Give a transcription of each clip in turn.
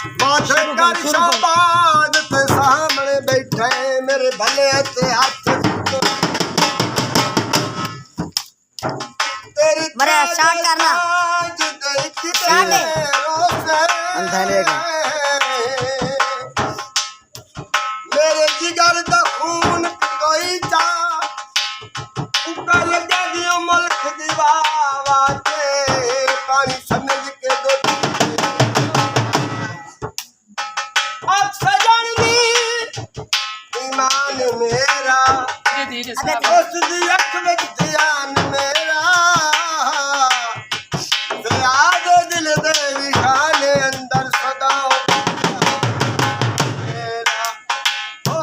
बात कर शाबाद ते सामने बैठे मेरे भले ते हाथ तेरी मरे स्टार्ट करना स्टार्ट मेरे जिगर दा खून कोई जा उकल गई मुल्क दी वावा ते पानी समझ के दो अब सजनी ईमान मेरा उस दी अख विच ध्यान मेरा ते आदे दिल दे विखाने अंदर सदा मेरा ओ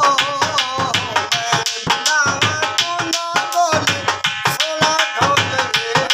मैं बुलावा तू ना बोले सोला ढोल रे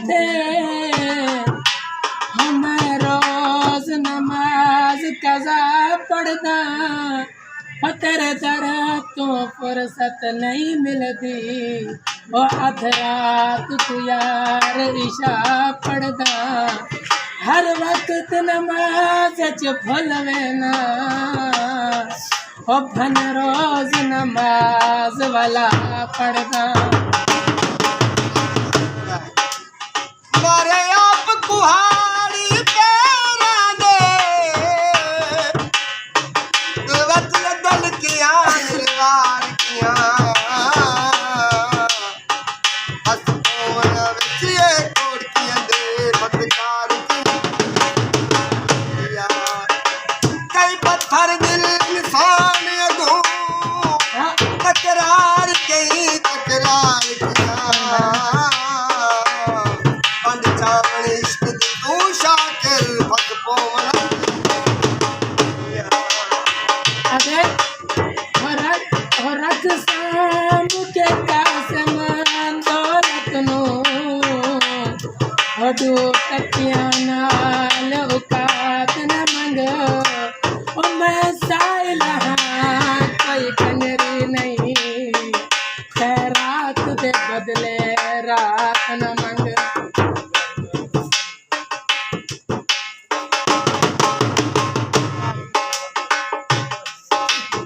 थे मैं रोज नमाज कज़ा पढ़दा तेरे दर तो फुर्सत नहीं मिलती वो अध रात तू यार इशा पढ़दा हर वक्त नमाज च भुलवे ना ओ भन रोज नमाज वाला पढ़दा मारे आप कुहाड़ी तेरा दे वत दल किया निर्वार किया हस कोन विचिए कोटियां दे बदकार किया कई पत्थर दिल इंसान अगो तकरार कई तकरार किया इश्क तू शाकिर फक पोवना अबे हो रख साम के कासम दौलत नो हडू तकिया नाल औकात न मंग ओ मैं साइल हाँ कोई कंगरी नहीं खैरात दे बदले रात न मंग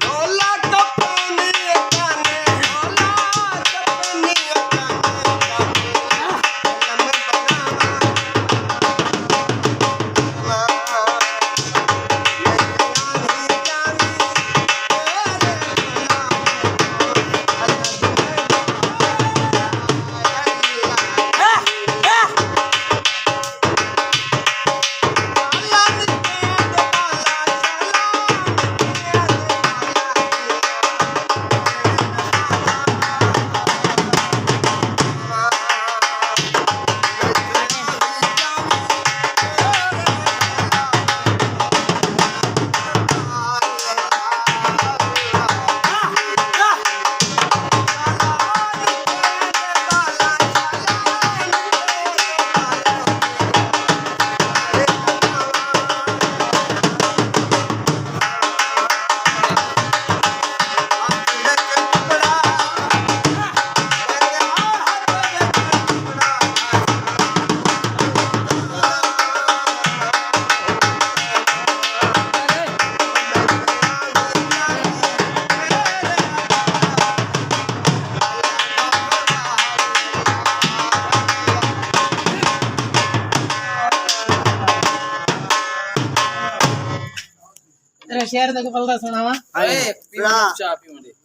ढोला कपनी काने ढोला कपनी तेरा शेर तक पलदा सुनावा अरे चाह पी मुझे